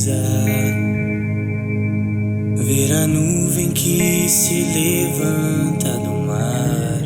brisa, ver a nuvem que se levanta do mar.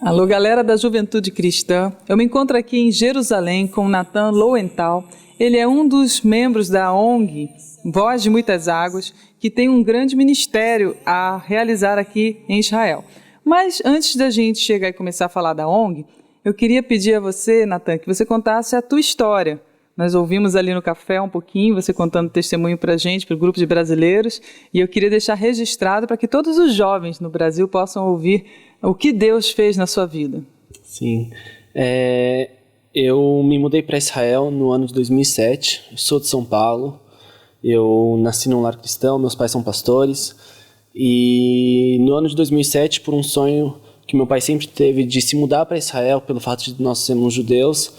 Alô, galera da Juventude Cristã. Eu me encontro aqui em Jerusalém com Nathan Lowenthal. Ele é um dos membros da ONG Voz de Muitas Águas, que tem um grande ministério a realizar aqui em Israel. Mas antes da gente chegar e começar a falar da ONG, eu queria pedir a você, Nathan, que você contasse a tua história. Nós ouvimos ali no café um pouquinho, você contando testemunho para a gente, para o grupo de brasileiros, e eu queria deixar registrado para que todos os jovens no Brasil possam ouvir o que Deus fez na sua vida. Sim, eu me mudei para Israel no ano de 2007, eu sou de São Paulo, eu nasci num lar cristão, meus pais são pastores, e no ano de 2007, por um sonho que meu pai sempre teve de se mudar para Israel, pelo fato de nós sermos judeus,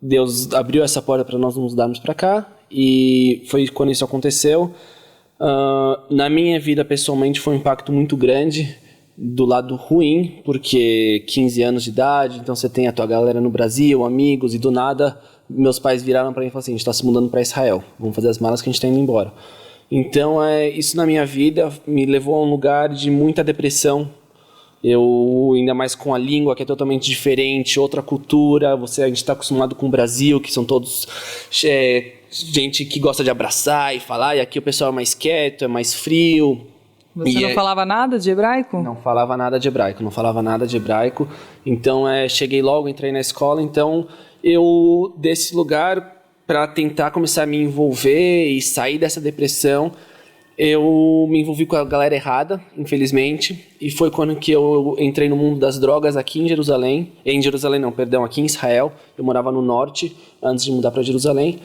Deus abriu essa porta para nós nos mudarmos para cá, e foi quando isso aconteceu. Na minha vida, pessoalmente, foi um impacto muito grande, do lado ruim, porque 15 anos de idade, então você tem a tua galera no Brasil, amigos, e do nada meus pais viraram para mim e falaram assim: a gente está se mudando para Israel, vamos fazer as malas que a gente está indo embora. Então isso na minha vida me levou a um lugar de muita depressão. Eu, ainda mais com a língua que é totalmente diferente, outra cultura, a gente está acostumado com o Brasil, que são todos gente que gosta de abraçar e falar, e aqui o pessoal é mais quieto, é mais frio. Você não falava nada de hebraico? Não falava nada de hebraico, então cheguei logo, entrei na escola, então eu, desse lugar, para tentar começar a me envolver e sair dessa depressão, eu me envolvi com a galera errada, infelizmente, e foi quando que eu entrei no mundo das drogas aqui em Jerusalém, aqui em Israel. Eu morava no norte, antes de mudar para Jerusalém,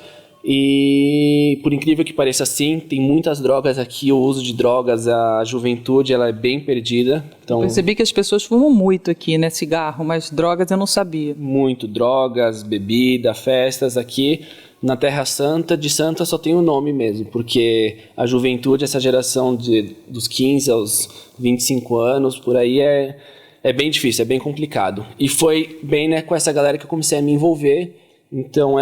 e por incrível que pareça, assim, tem muitas drogas aqui, o uso de drogas, a juventude, ela é bem perdida. Então, eu percebi que as pessoas fumam muito aqui, né, cigarro, mas drogas eu não sabia. Muito, drogas, bebida, festas aqui. Na Terra Santa, de Santa só tem o nome mesmo, porque a juventude, essa geração dos 15 aos 25 anos, por aí é bem difícil, é bem complicado. E foi bem com essa galera que eu comecei a me envolver. Então,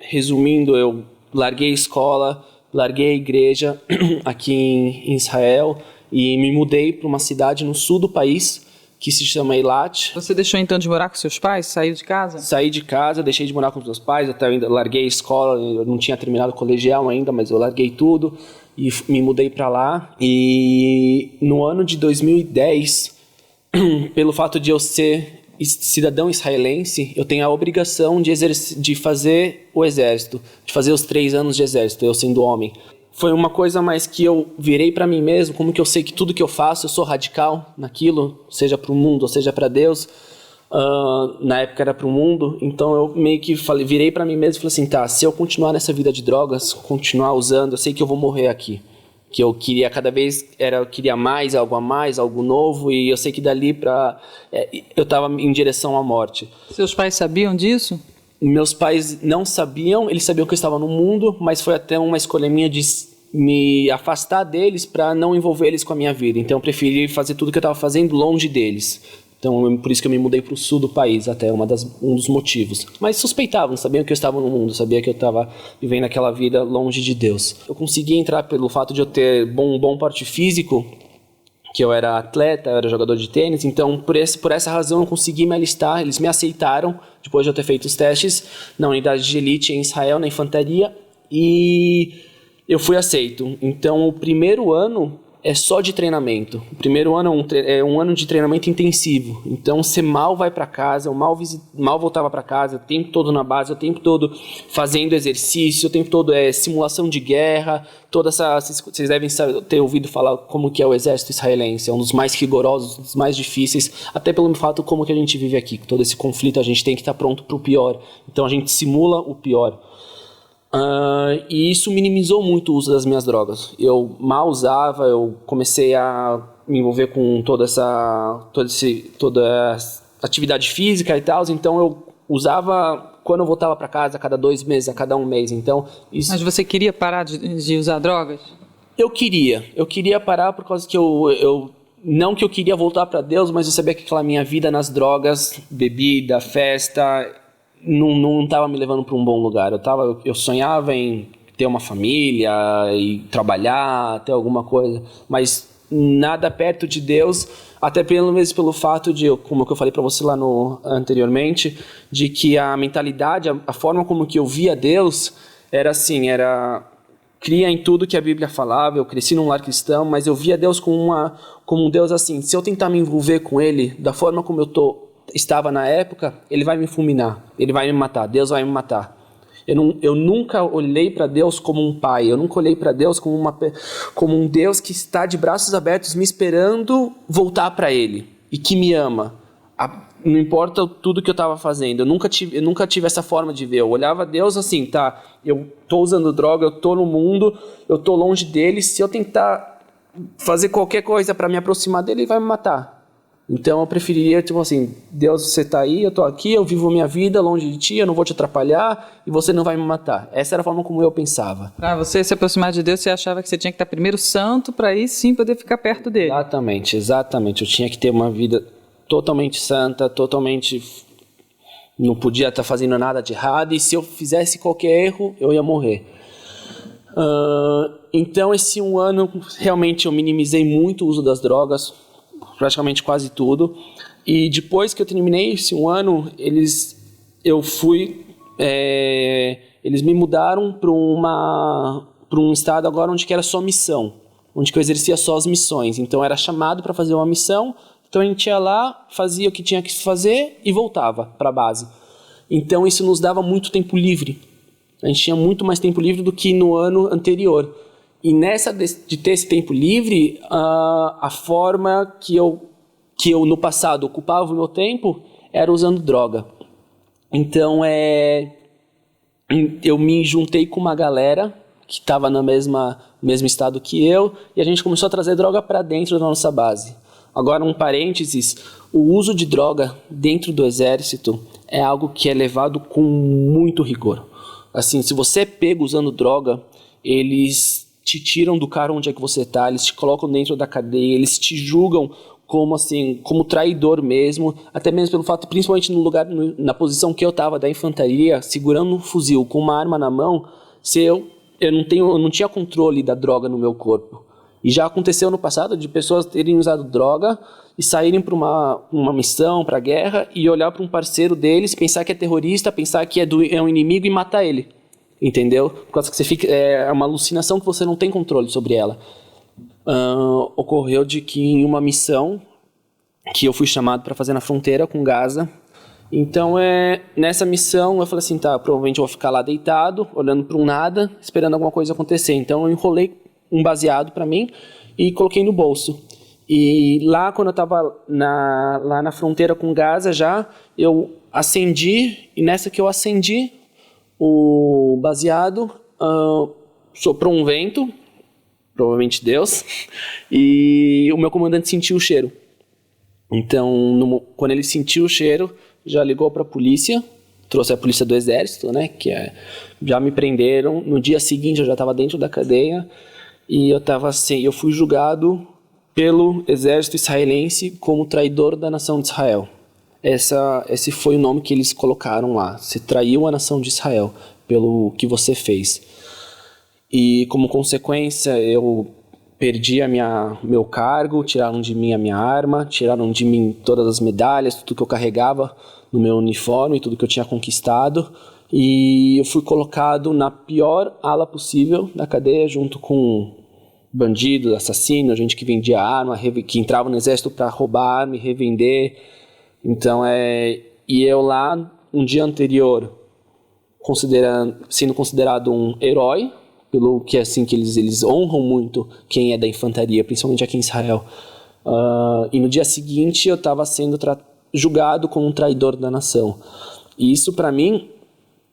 resumindo, eu larguei a escola, larguei a igreja aqui em Israel e me mudei para uma cidade no sul do país que se chama Eilat. Você deixou então de morar com seus pais? Saiu de casa? Saí de casa, deixei de morar com os meus pais, até eu ainda larguei a escola, eu não tinha terminado o colegial ainda, mas eu larguei tudo e me mudei para lá. E no ano de 2010, pelo fato de eu ser cidadão israelense, eu tenho a obrigação de fazer o exército, de fazer os 3 anos de exército, eu sendo homem. Foi uma coisa mais que eu virei para mim mesmo, como que eu sei que tudo que eu faço, eu sou radical naquilo, seja para o mundo ou seja para Deus. Na época era para o mundo, então eu meio que virei para mim mesmo e falei assim: tá, se eu continuar nessa vida de drogas, continuar usando, eu sei que eu vou morrer aqui. Que eu queria cada vez, eu queria mais, algo novo, e eu sei que dali eu estava em direção à morte. Seus pais sabiam disso? Meus pais não sabiam, eles sabiam que eu estava no mundo, mas foi até uma escolha minha de me afastar deles para não envolver eles com a minha vida. Então eu preferi fazer tudo que eu estava fazendo longe deles. Então por isso que eu me mudei para o sul do país, até um dos motivos. Mas suspeitavam, sabiam que eu estava no mundo, sabia que eu estava vivendo aquela vida longe de Deus. Eu consegui entrar pelo fato de eu ter um bom porte físico, que eu era atleta, eu era jogador de tênis, então por essa razão eu consegui me alistar, eles me aceitaram, depois de eu ter feito os testes na unidade de elite em Israel, na infantaria, e eu fui aceito. Então o primeiro ano é só de treinamento. O primeiro ano é um ano de treinamento intensivo. Então você mal vai para casa, eu mal voltava para casa, o tempo todo na base, o tempo todo fazendo exercício, o tempo todo simulação de guerra, vocês devem ter ouvido falar como que é o exército israelense, é um dos mais rigorosos, um dos mais difíceis, até pelo fato como que a gente vive aqui, todo esse conflito a gente tem que estar pronto para o pior, então a gente simula o pior. E isso minimizou muito o uso das minhas drogas. Eu mal usava, eu comecei a me envolver com toda essa atividade física e tal, então eu usava quando eu voltava para casa, a cada 2 meses, a cada 1 mês. Então, isso... Mas você queria parar de usar drogas? Eu queria parar por causa que não que eu queria voltar para Deus, mas eu sabia que aquela minha vida nas drogas, bebida, festa, não estava me levando para um bom lugar. Eu sonhava em ter uma família e trabalhar, ter alguma coisa, mas nada perto de Deus, até pelo fato de, como eu falei para você lá anteriormente, de que a mentalidade, a forma como que eu via Deus era assim, cria em tudo que a Bíblia falava. Eu cresci num lar cristão, mas eu via Deus como um Deus assim, se eu tentar me envolver com Ele da forma como estava na época, Ele vai me fulminar, Ele vai me matar, Deus vai me matar. Eu nunca olhei para Deus como um pai, eu nunca olhei para Deus como um Deus que está de braços abertos me esperando voltar para Ele e que me ama. Não importa tudo que eu estava fazendo, eu nunca tive essa forma de ver. Eu olhava a Deus assim, tá, eu estou usando droga, eu estou no mundo, eu estou longe dele, se eu tentar fazer qualquer coisa para me aproximar dele, ele vai me matar. Então eu preferiria, tipo assim, Deus, você está aí, eu estou aqui, eu vivo minha vida longe de ti, eu não vou te atrapalhar e você não vai me matar. Essa era a forma como eu pensava. Para você se aproximar de Deus, você achava que você tinha que estar primeiro santo para aí sim poder ficar perto dele. Exatamente. Eu tinha que ter uma vida totalmente santa, não podia estar fazendo nada de errado, e se eu fizesse qualquer erro, eu ia morrer. Então esse 1 ano, realmente eu minimizei muito o uso das drogas, praticamente quase tudo, e depois que eu terminei esse 1 ano, eles me mudaram para um estado agora onde que era só missão, onde que eu exercia só as missões. Então era chamado para fazer uma missão, então a gente ia lá, fazia o que tinha que fazer e voltava para a base. Então isso nos dava muito tempo livre. A gente tinha muito mais tempo livre do que no ano anterior. E nessa de ter esse tempo livre, a forma que eu no passado ocupava o meu tempo era usando droga. Então eu me juntei com uma galera que estava no mesmo estado que eu, e a gente começou a trazer droga para dentro da nossa base. Agora, um parênteses, o uso de droga dentro do exército é algo que é levado com muito rigor. Assim, se você é pego usando droga, eles te tiram do cara onde é que você está, eles te colocam dentro da cadeia, eles te julgam como traidor mesmo, até mesmo pelo fato, principalmente na posição que eu estava da infantaria, segurando um fuzil com uma arma na mão, eu não tinha controle da droga no meu corpo. E já aconteceu no passado de pessoas terem usado droga e saírem para uma missão, para a guerra, e olhar para um parceiro deles, pensar que é terrorista, pensar que é um inimigo e matar ele. Entendeu? Por causa que você fica, é uma alucinação que você não tem controle sobre ela. Ocorreu de que em uma missão que eu fui chamado para fazer na fronteira com Gaza, então nessa missão eu falei assim, tá, provavelmente eu vou ficar lá deitado, olhando para um nada, esperando alguma coisa acontecer. Então eu enrolei um baseado para mim e coloquei no bolso. E lá, quando eu estava lá na fronteira com Gaza eu acendi, e nessa que eu acendi o baseado, soprou um vento, provavelmente Deus, e o meu comandante sentiu o cheiro. Então, quando ele sentiu o cheiro, já ligou para a polícia, trouxe a polícia do exército, né, já me prenderam. No dia seguinte eu já estava dentro da cadeia, e eu fui julgado pelo exército israelense como traidor da nação de Israel. Esse foi o nome que eles colocaram lá. Você traiu a nação de Israel pelo que você fez. E como consequência eu perdi meu cargo, tiraram de mim a minha arma, tiraram de mim todas as medalhas, tudo que eu carregava no meu uniforme, tudo que eu tinha conquistado. E eu fui colocado na pior ala possível da cadeia, junto com bandidos, assassinos, gente que vendia arma, que entrava no exército para roubar arma e revender. Então, e eu lá, um dia anterior, sendo considerado um herói, pelo que assim que eles honram muito quem é da infantaria, principalmente aqui em Israel. E no dia seguinte eu estava sendo julgado como um traidor da nação. E isso para mim,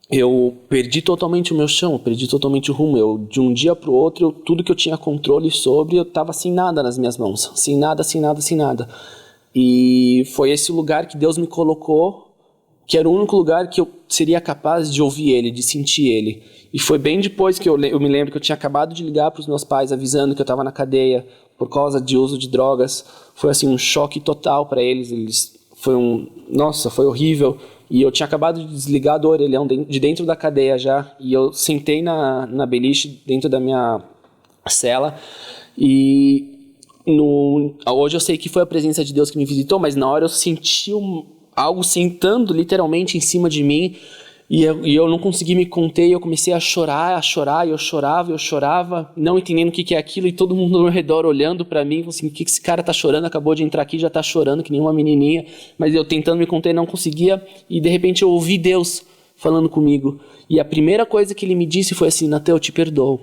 eu perdi totalmente o meu chão, perdi totalmente o rumo. De um dia para o outro, tudo que eu tinha controle sobre, eu estava sem nada nas minhas mãos, sem nada. E foi esse lugar que Deus me colocou, que era o único lugar que eu seria capaz de ouvir Ele, de sentir Ele. E foi bem depois que eu me lembro que eu tinha acabado de ligar para os meus pais avisando que eu estava na cadeia por causa de uso de drogas. Foi assim um choque total para eles. Foi horrível. E eu tinha acabado de desligar do orelhão de dentro da cadeia já. E eu sentei na beliche dentro da minha cela. E hoje eu sei que foi a presença de Deus que me visitou, mas na hora eu senti algo sentando literalmente em cima de mim. E eu não consegui me conter, eu comecei a chorar, e eu chorava, não entendendo o que é aquilo, e todo mundo ao meu redor olhando pra mim, assim, o que esse cara tá chorando, acabou de entrar aqui, já tá chorando, que nem uma menininha, mas eu tentando me conter, não conseguia, e de repente eu ouvi Deus falando comigo, e a primeira coisa que ele me disse foi assim: Natan, eu te perdoo,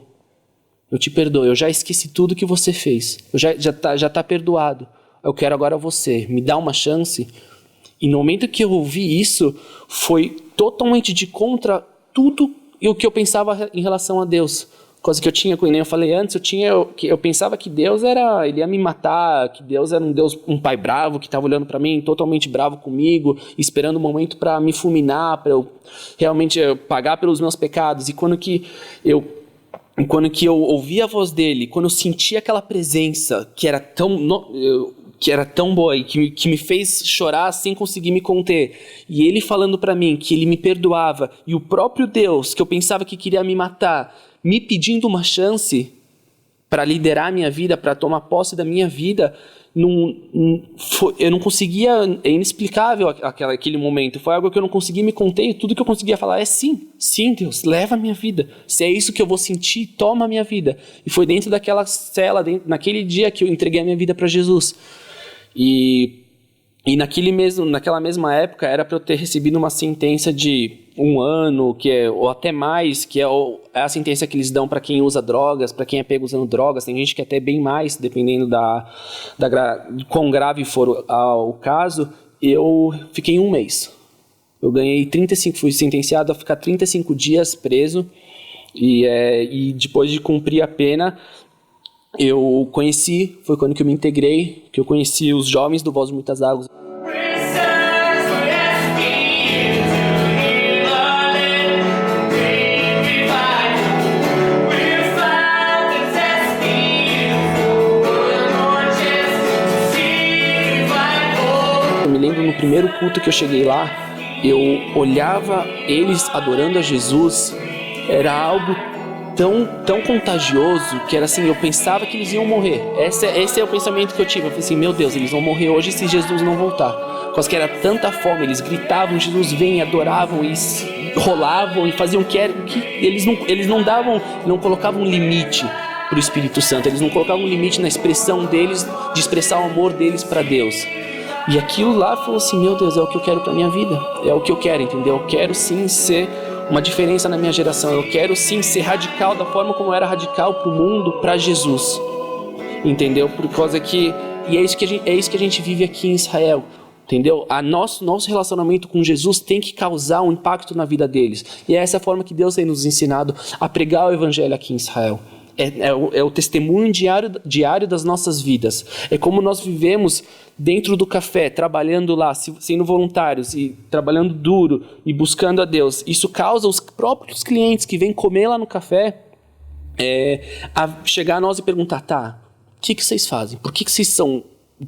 eu já esqueci tudo que você fez, já tá perdoado, eu quero agora você, me dá uma chance. E no momento que eu ouvi isso, foi totalmente de contra tudo o que eu pensava em relação a Deus. Coisa que eu tinha, como eu falei antes, eu pensava que Deus ele ia me matar, que Deus era um pai bravo, que estava olhando para mim, totalmente bravo comigo, esperando um momento para me fulminar, para eu realmente pagar pelos meus pecados. E quando que eu ouvi a voz dele, quando eu senti aquela presença que era tão boa e que me fez chorar sem conseguir me conter, e ele falando para mim que ele me perdoava, e o próprio Deus, que eu pensava que queria me matar, me pedindo uma chance para liderar a minha vida, para tomar posse da minha vida, eu não conseguia, é inexplicável aquele momento, foi algo que eu não conseguia me conter, e tudo que eu conseguia falar é sim, Deus, leva a minha vida, se é isso que eu vou sentir, toma a minha vida. E foi dentro daquela cela, naquele dia que eu entreguei a minha vida para Jesus. E naquela mesma época era para eu ter recebido uma sentença de 1 ano, ou até mais, que é a sentença que eles dão para quem usa drogas, para quem é pego usando drogas. Tem gente que até bem mais, dependendo de quão grave for o caso. Eu fiquei 1 mês. Eu ganhei 35, fui sentenciado a ficar 35 dias preso, e depois de cumprir a pena, foi quando que eu me integrei, que eu conheci os jovens do Voz de Muitas Águas. Eu me lembro no primeiro culto que eu cheguei lá, eu olhava eles adorando a Jesus, era algo tão contagioso, que era assim, eu pensava que eles iam morrer. Esse é o pensamento que eu tive. Eu falei assim: meu Deus, eles vão morrer hoje se Jesus não voltar. Porque que era tanta fome, eles gritavam, Jesus vem, adoravam, e rolavam, e faziam que eles não colocavam um limite para o Espírito Santo, eles não colocavam um limite na expressão deles, de expressar o amor deles para Deus. E aquilo lá falou assim: meu Deus, é o que eu quero para minha vida, é o que eu quero, entendeu? Eu quero sim ser uma diferença na minha geração, eu quero sim ser radical da forma como eu era radical para o mundo, para Jesus, entendeu? Por causa que, e é isso que a gente vive aqui em Israel, entendeu? Nosso relacionamento com Jesus tem que causar um impacto na vida deles, e é essa forma que Deus tem nos ensinado a pregar o evangelho aqui em Israel. É o testemunho diário das nossas vidas. É como nós vivemos dentro do café, trabalhando lá, sendo voluntários e trabalhando duro e buscando a Deus. Isso causa os próprios clientes que vêm comer lá no café a chegar a nós e perguntar: tá, o que vocês fazem? Por que vocês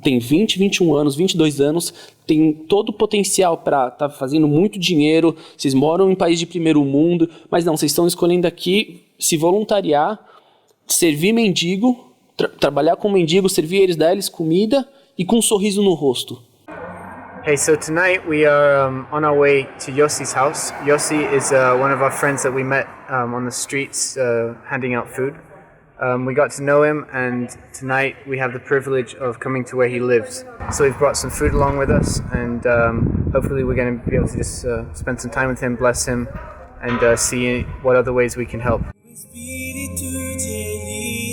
têm 20, 21 anos, 22 anos, tem todo o potencial para estar fazendo muito dinheiro, vocês moram em país de primeiro mundo, mas não, vocês estão escolhendo aqui se voluntariar, servir mendigo, trabalhar com mendigo, servir eles, dar eles comida e com um sorriso no rosto. Hey, so tonight we are on our way to Yossi's house. Yossi is one of our friends that we met on the streets handing out food. We got to know him, and tonight we have the privilege of coming to where he lives. So we've brought some food along with us, and hopefully we're going to be able to just spend some time with him, bless him, and see what other ways we can help. Espírito de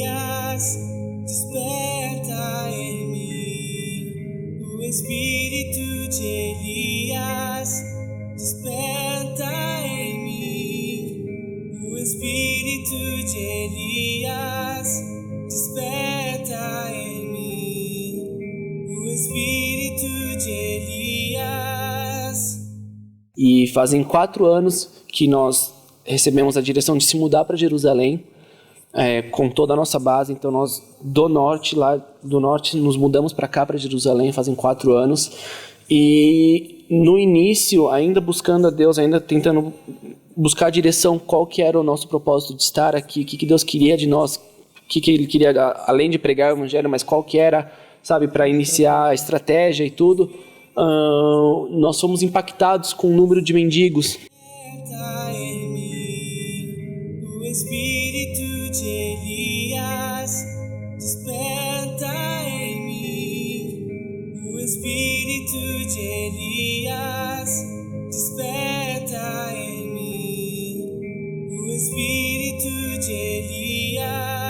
Elias, desperta em mim. O Espírito de Elias, desperta em mim. O Espírito de Elias, desperta em mim. O Espírito de Elias. E fazem 4 anos que nós recebemos a direção de se mudar para Jerusalém, com toda a nossa base. Então nós do norte nos mudamos para cá, para Jerusalém, fazem 4 anos, e no início, ainda buscando a Deus, ainda tentando buscar a direção, qual que era o nosso propósito de estar aqui, o que Deus queria de nós, o que Ele queria, além de pregar o evangelho, mas qual que era, sabe, para iniciar a estratégia e tudo, nós fomos impactados com o número de mendigos. O espírito de Elias desperta em mim. O espírito de Elias desperta em mim. O espírito de Elias.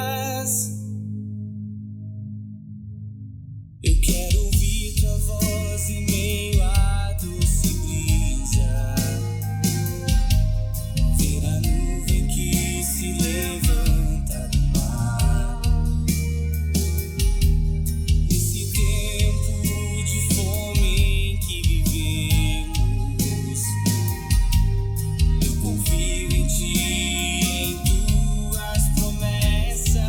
Eu quero ouvir tua voz em meio à doce brisa. Ver a nuvem que se levanta do mar. Nesse tempo de fome em que vivemos, eu confio em ti, em tuas promessas.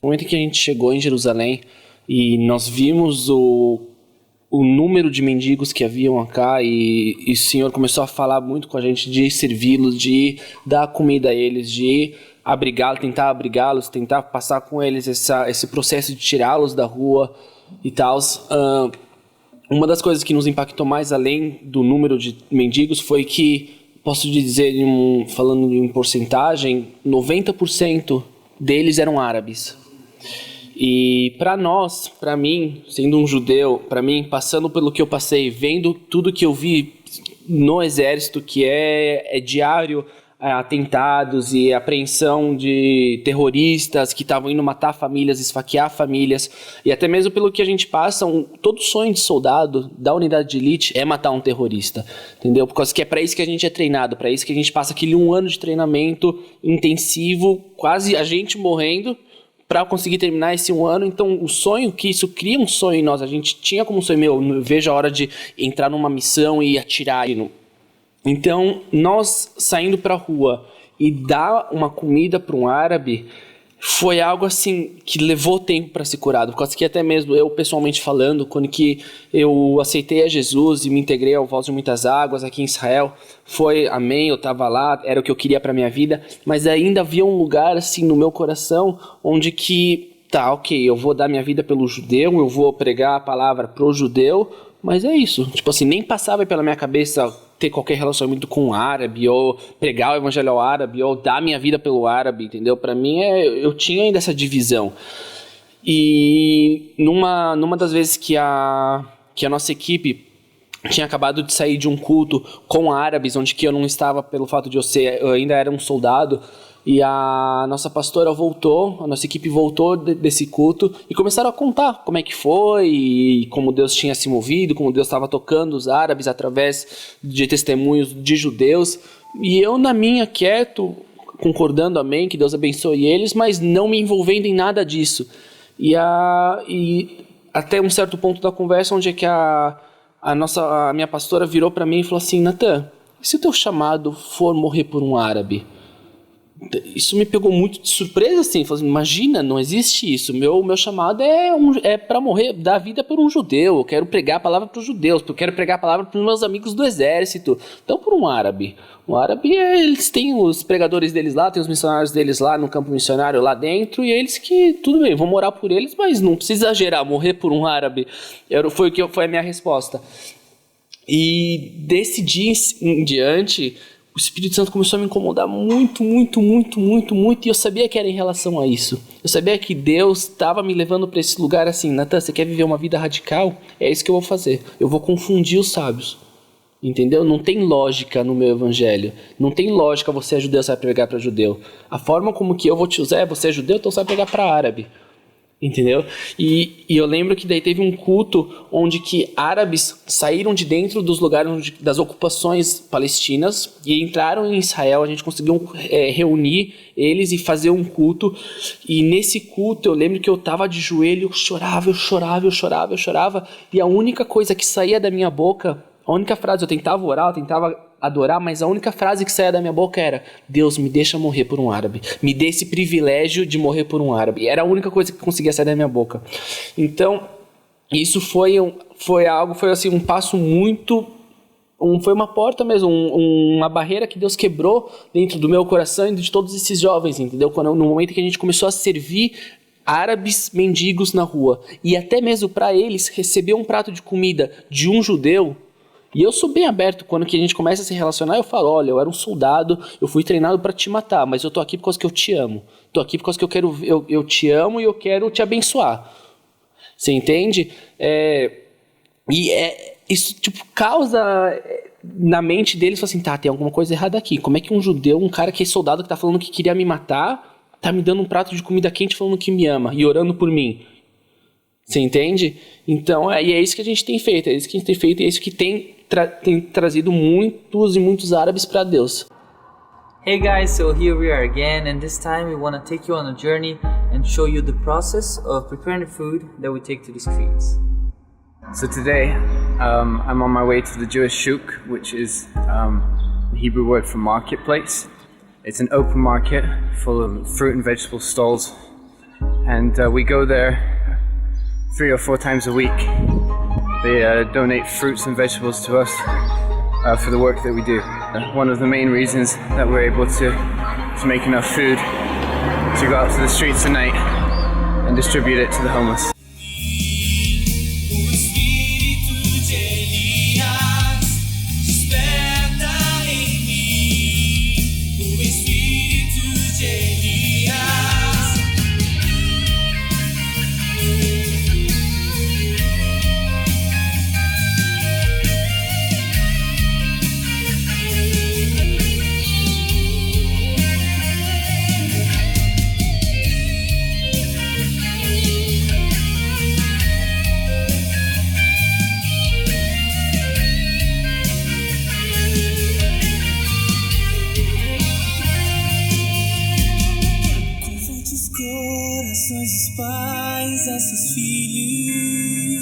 No momento em que a gente chegou em Jerusalém e nós vimos o número de mendigos que haviam cá e o Senhor começou a falar muito com a gente de servi-los, de dar comida a eles, de tentar abrigá-los, tentar passar com eles esse processo de tirá-los da rua e tal. Uma das coisas que nos impactou mais, além do número de mendigos, foi que, posso dizer, falando em porcentagem, 90% deles eram árabes. E para nós, para mim, sendo um judeu, para mim, passando pelo que eu passei, vendo tudo que eu vi no exército, que é diário, atentados e apreensão de terroristas que estavam indo matar famílias, esfaquear famílias, e até mesmo pelo que a gente passa, todo sonho de soldado da unidade de elite é matar um terrorista, entendeu? Por causa que é para isso que a gente é treinado, para isso que a gente passa aquele 1 ano de treinamento intensivo, quase a gente morrendo, para conseguir terminar esse 1 ano. Então o sonho, que isso cria um sonho em nós, a gente tinha como sonho, eu vejo a hora de entrar numa missão e atirar. Então nós saindo para a rua e dar uma comida para um árabe foi algo assim que levou tempo para ser curado, por causa que até mesmo eu pessoalmente falando, quando que eu aceitei a Jesus e me integrei ao Voz de Muitas Águas aqui em Israel, foi amém, eu estava lá, era o que eu queria para minha vida, mas ainda havia um lugar assim no meu coração onde que, tá, ok, eu vou dar minha vida pelo judeu, eu vou pregar a palavra pro judeu, mas é isso, tipo assim, nem passava pela minha cabeça ter qualquer relacionamento com o árabe, ou pregar o evangelho ao árabe, ou dar minha vida pelo árabe, entendeu? Para mim, eu tinha ainda essa divisão. E numa das vezes que a nossa equipe tinha acabado de sair de um culto com árabes, onde que eu não estava pelo fato de eu ainda era um soldado, e a nossa pastora voltou, a nossa equipe voltou desse culto e começaram a contar como é que foi e como Deus tinha se movido, como Deus estava tocando os árabes através de testemunhos de judeus. E eu na minha quieto, concordando, amém, que Deus abençoe eles, mas não me envolvendo em nada disso. E até um certo ponto da conversa onde é que a minha pastora virou para mim e falou assim: Natan, e se o teu chamado for morrer por um árabe? Isso me pegou muito de surpresa, assim, falei, imagina, não existe isso, meu chamado é para morrer, dar vida por um judeu, eu quero pregar a palavra para os judeus, eu quero pregar a palavra para os meus amigos do exército, então por um árabe, eles têm os pregadores deles lá, tem os missionários deles lá no campo missionário lá dentro, e eles que, tudo bem, vão morar por eles, mas não precisa exagerar, morrer por um árabe, foi a minha resposta. E desse dia em diante, o Espírito Santo começou a me incomodar muito, e eu sabia que era em relação a isso. Eu sabia que Deus estava me levando para esse lugar assim: Natan, você quer viver uma vida radical? É isso que eu vou fazer. Eu vou confundir os sábios. Entendeu? Não tem lógica no meu evangelho. Não tem lógica você é judeu, você vai pregar para judeu. A forma como que eu vou te usar é você é judeu, então você vai pregar para árabe. Entendeu? E eu lembro que daí teve um culto onde que árabes saíram de dentro dos lugares das ocupações palestinas e entraram em Israel. A gente conseguiu reunir eles e fazer um culto. E nesse culto eu lembro que eu estava de joelho, eu chorava. E a única coisa que saía da minha boca, a única frase, eu tentava orar, eu tentava adorar, mas a única frase que saía da minha boca era: Deus, me deixa morrer por um árabe. Me dê esse privilégio de morrer por um árabe. Era a única coisa que conseguia sair da minha boca. Então, isso foi assim, um passo muito... foi uma porta mesmo, uma barreira que Deus quebrou dentro do meu coração e de todos esses jovens, entendeu? No momento que a gente começou a servir árabes mendigos na rua, e até mesmo para eles receber um prato de comida de um judeu. E eu sou bem aberto, quando que a gente começa a se relacionar, eu falo: olha, eu era um soldado, eu fui treinado para te matar, mas eu tô aqui por causa que eu te amo. Tô aqui por causa que eu te amo e eu quero te abençoar. Você entende? Isso tipo causa na mente deles, assim, tá, tem alguma coisa errada aqui. Como é que um judeu, um cara que é soldado, que tá falando que queria me matar, tá me dando um prato de comida quente falando que me ama e orando por mim? Você entende? Então, é isso que a gente tem feito, e é isso que tem trazido muitos e muitos árabes para Deus. Hey guys, so here we are again, and this time we want to take you on a journey and show you the process of preparing the food that we take to the streets. So today, I'm on my way to the Jewish shuk, which is the Hebrew word for marketplace. It's an open market full of fruit and vegetable stalls, and we go there 3 or 4 times a week. They donate fruits and vegetables to us for the work that we do. One of the main reasons that we're able to make enough food to go out to the streets at night and distribute it to the homeless. O espírito de Elias desperta em mim. O espírito de Elias. Corações dos pais a seus filhos,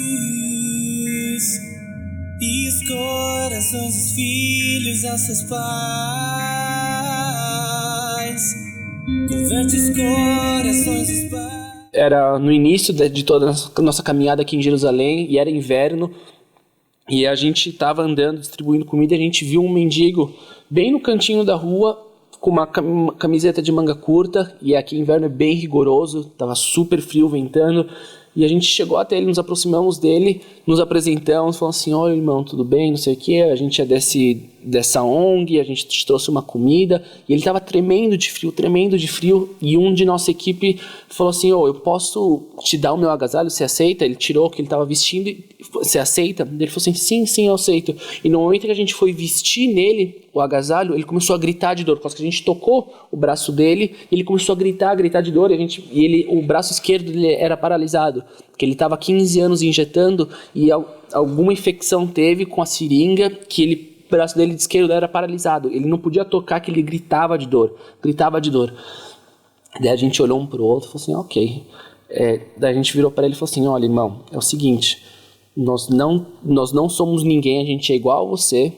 e os corações dos filhos a seus pais. Converte os corações dos pais. Era no início de toda a nossa caminhada aqui em Jerusalém, e era inverno, e a gente estava andando, distribuindo comida, e a gente viu um mendigo bem no cantinho da rua, com uma camiseta de manga curta, e aqui inverno é bem rigoroso, estava super frio, ventando, e a gente chegou até ele, nos aproximamos dele, nos apresentamos, falamos assim: olha, irmão, tudo bem, não sei o que, a gente é dessa ONG, a gente te trouxe uma comida, e ele estava tremendo de frio, e um de nossa equipe falou assim: eu posso te dar o meu agasalho, você aceita? Ele tirou o que ele estava vestindo, você aceita? Ele falou assim: sim, eu aceito. E no momento que a gente foi vestir nele o agasalho, ele começou a gritar de dor, por causa que a gente tocou o braço dele, ele começou a gritar de dor, e o braço esquerdo dele era paralisado, porque ele estava 15 anos injetando, e alguma infecção teve com a seringa, que o braço dele esquerdo era paralisado, ele não podia tocar, que ele gritava de dor. Daí a gente olhou um pro outro e falou assim: ok. Daí a gente virou para ele e falou assim: olha, irmão, é o seguinte, nós não somos ninguém, a gente é igual a você,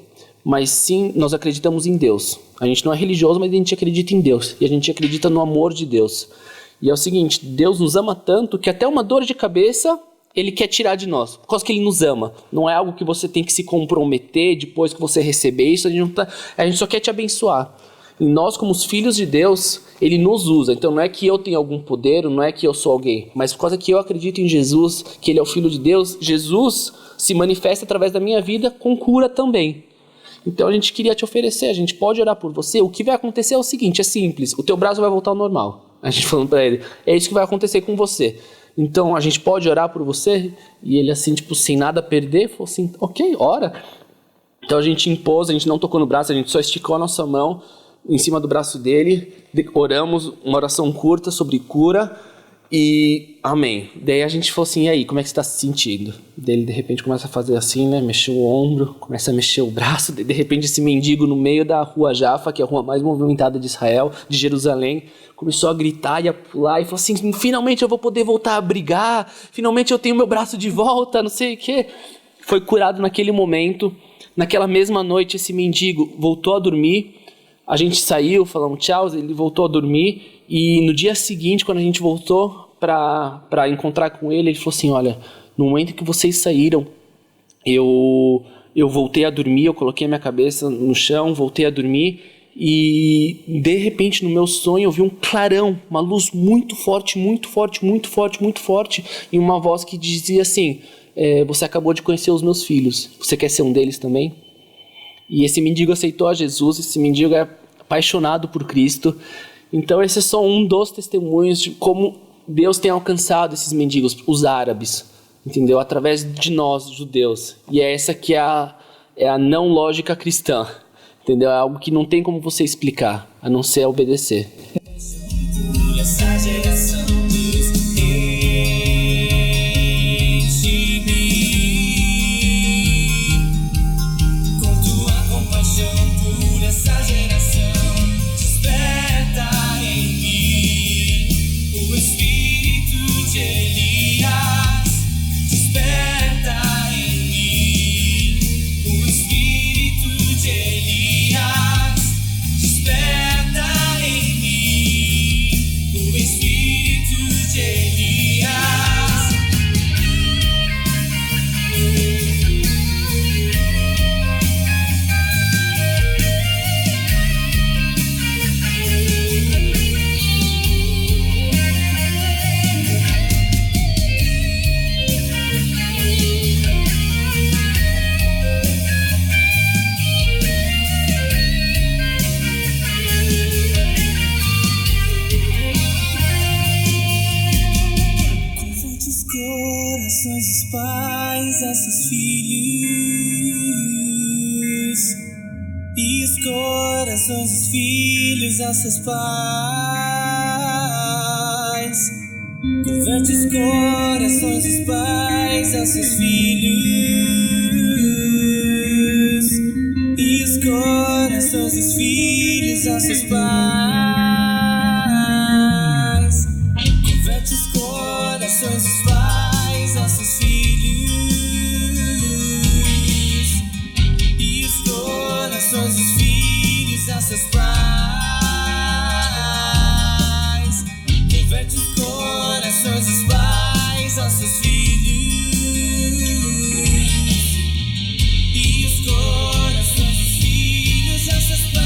mas sim, nós acreditamos em Deus. A gente não é religioso, mas a gente acredita em Deus, e a gente acredita no amor de Deus. E é o seguinte, Deus nos ama tanto que até uma dor de cabeça Ele quer tirar de nós, por causa que Ele nos ama. Não é algo que você tem que se comprometer depois que você receber isso, a gente só quer te abençoar. E nós, como os filhos de Deus, Ele nos usa. Então não é que eu tenho algum poder, não é que eu sou alguém, mas por causa que eu acredito em Jesus, que Ele é o Filho de Deus, Jesus se manifesta através da minha vida com cura também. Então a gente queria te oferecer, a gente pode orar por você. O que vai acontecer é o seguinte, é simples, o teu braço vai voltar ao normal. A gente falando para ele, é isso que vai acontecer com você. Então a gente pode orar por você? E ele assim, tipo, sem nada a perder, falou assim, ok, ora. Então a gente impôs, a gente não tocou no braço, a gente só esticou a nossa mão em cima do braço dele, oramos uma oração curta sobre cura e amém. Daí a gente falou assim, e aí, como é que você está se sentindo? Daí ele de repente começa a fazer assim, né, mexer o ombro, começa a mexer o braço, de repente esse mendigo no meio da rua Jafa, que é a rua mais movimentada de Israel, de Jerusalém, começou a gritar e a pular e falou assim, finalmente eu vou poder voltar a brigar, finalmente eu tenho meu braço de volta, não sei o quê. Foi curado naquele momento. Naquela mesma noite, esse mendigo voltou a dormir. A gente saiu, falamos tchau, ele voltou a dormir. E no dia seguinte, quando a gente voltou para encontrar com ele, ele falou assim, olha, no momento que vocês saíram, eu voltei a dormir, eu coloquei a minha cabeça no chão, voltei a dormir. E de repente, no meu sonho, eu vi um clarão, uma luz muito forte, muito forte, muito forte, muito forte. E uma voz que dizia assim... você acabou de conhecer os meus filhos, você quer ser um deles também? E esse mendigo aceitou a Jesus, esse mendigo é apaixonado por Cristo. Então esse é só um dos testemunhos de como Deus tem alcançado esses mendigos, os árabes, entendeu? Através de nós, judeus. E é essa que é a não lógica cristã, entendeu? É algo que não tem como você explicar, a não ser obedecer. Essa geração diz, pais a seus filhos e os corações dos filhos a seus pais. Converte os corações dos pais a seus filhos e os corações dos filhos a seus pais. Converte os corações dos pais a seus filhos e os corações dos filhos a seus pais. Converte os corações dos pais a seus filhos e os corações dos filhos a seus pais.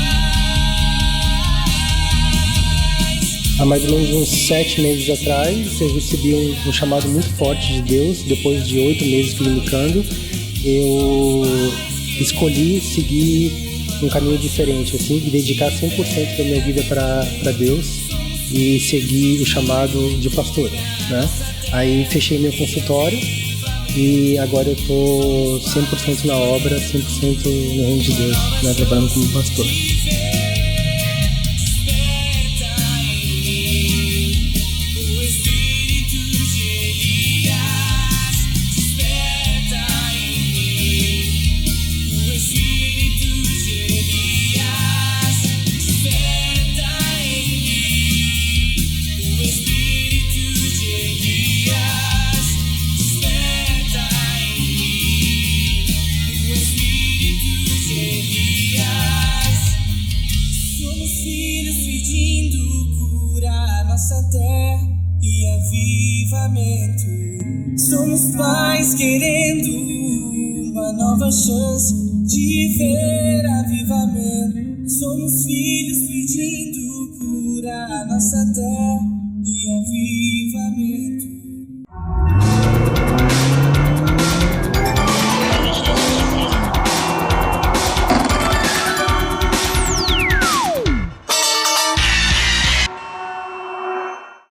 Há mais ou menos uns 7 meses atrás, eu recebi um chamado muito forte de Deus. Depois de 8 meses clinicando, eu escolhi seguir um caminho diferente, assim, e dedicar 100% da minha vida para Deus e seguir o chamado de pastor, né? Aí fechei meu consultório e agora eu tô 100% na obra, 100% no reino de Deus, né? Trabalhando como pastor. Somos pais querendo uma nova chance de ver avivamento. Somos filhos pedindo cura à nossa terra